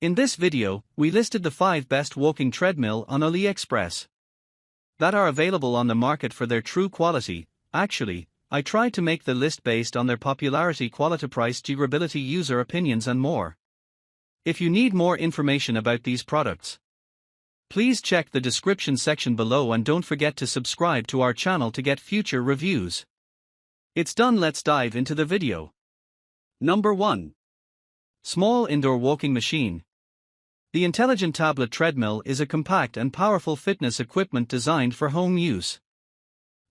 In this video, we listed the 5 best walking treadmill on Aliexpress that are available on the market for their true quality. Actually, I tried to make the list based on their popularity, quality, price, durability, user opinions and more. If you need more information about these products, please check the description section below and don't forget to subscribe to our channel to get future reviews. It's done, let's dive into the video. Number 1. Small Indoor Walking Machine. The Intelligent Tablet Treadmill is a compact and powerful fitness equipment designed for home use.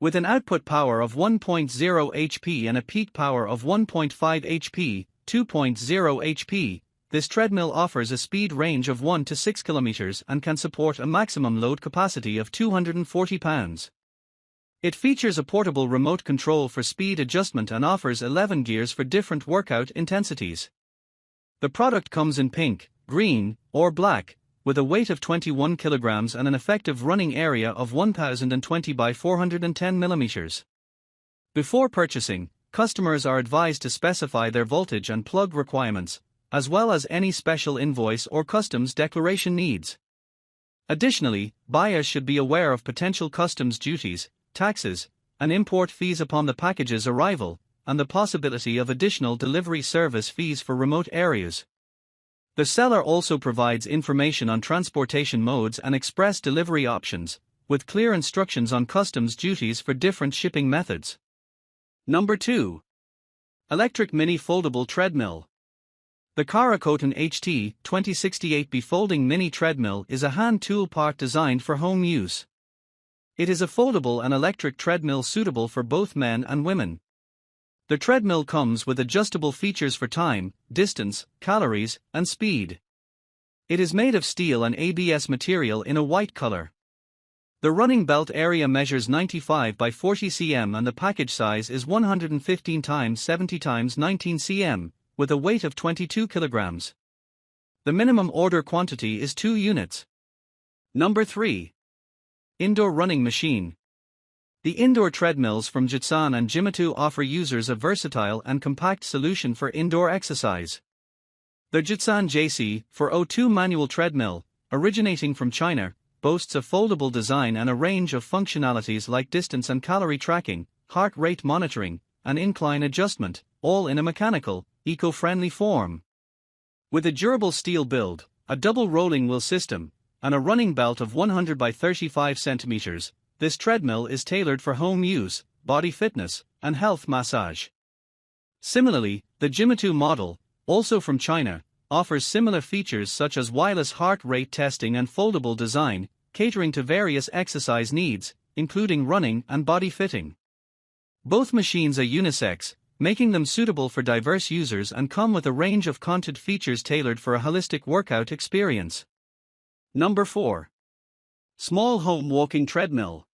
With an output power of 1.0 HP and a peak power of 1.5 HP, 2.0 HP, this treadmill offers a speed range of 1 to 6 km and can support a maximum load capacity of 240 pounds. It features a portable remote control for speed adjustment and offers 11 gears for different workout intensities. The product comes in pink, green, or black, with a weight of 21 kilograms and an effective running area of 1020 by 410 millimeters. Before purchasing, customers are advised to specify their voltage and plug requirements, as well as any special invoice or customs declaration needs. Additionally, buyers should be aware of potential customs duties, taxes, and import fees upon the package's arrival, and the possibility of additional delivery service fees for remote areas. The seller also provides information on transportation modes and express delivery options, with clear instructions on customs duties for different shipping methods. Number 2. Electric Mini Foldable Treadmill. The Karakotan HT 2068B Folding Mini Treadmill is a hand tool part designed for home use. It is a foldable and electric treadmill suitable for both men and women. The treadmill comes with adjustable features for time, distance, calories, and speed. It is made of steel and ABS material in a white color. The running belt area measures 95 by 40 cm and the package size is 115 x 70 x 19 cm, with a weight of 22 kilograms. The minimum order quantity is 2 units. Number 3. Indoor Running Machine. The indoor treadmills from Jitsan and Jimatu offer users a versatile and compact solution for indoor exercise. The Jitsan JC402 manual treadmill, originating from China, boasts a foldable design and a range of functionalities like distance and calorie tracking, heart rate monitoring, and incline adjustment, all in a mechanical, eco-friendly form. With a durable steel build, a double rolling wheel system, and a running belt of 100 by 35 centimeters, this treadmill is tailored for home use, body fitness, and health massage. Similarly, the Jimatu model, also from China, offers similar features such as wireless heart rate testing and foldable design, catering to various exercise needs, including running and body fitting. Both machines are unisex, making them suitable for diverse users and come with a range of content features tailored for a holistic workout experience. Number 4. Small Home Walking Treadmill.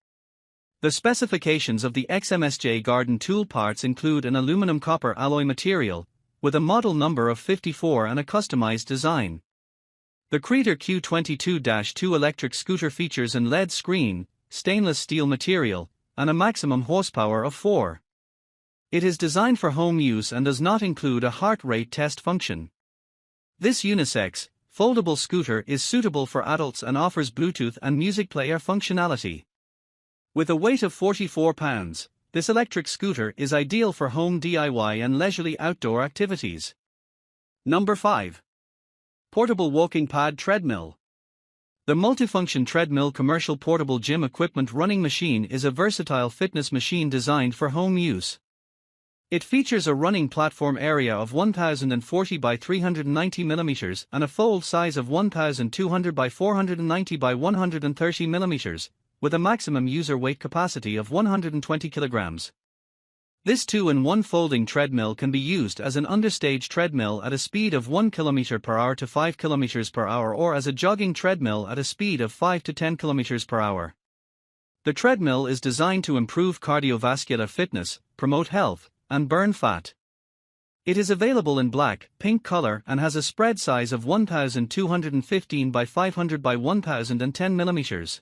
The specifications of the XMSJ garden tool parts include an aluminum copper alloy material, with a model number of 54 and a customized design. The Creator Q22-2 electric scooter features an LED screen, stainless steel material, and a maximum horsepower of 4. It is designed for home use and does not include a heart rate test function. This unisex, foldable scooter is suitable for adults and offers Bluetooth and music player functionality. With a weight of 44 pounds, this electric scooter is ideal for home DIY and leisurely outdoor activities. Number 5. Portable Walking Pad Treadmill. The multifunction treadmill commercial portable gym equipment running machine is a versatile fitness machine designed for home use. It features a running platform area of 1040 by 390 mm and a fold size of 1200 by 490 by 130 mm, with a maximum user weight capacity of 120 kilograms. This 2-in-1 folding treadmill can be used as an understage treadmill at a speed of 1 km per hour to 5 km per hour or as a jogging treadmill at a speed of 5 to 10 km per hour. The treadmill is designed to improve cardiovascular fitness, promote health, and burn fat. It is available in black, pink color and has a spread size of 1215 by 500 by 1010 millimeters.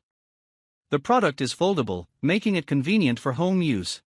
The product is foldable, making it convenient for home use.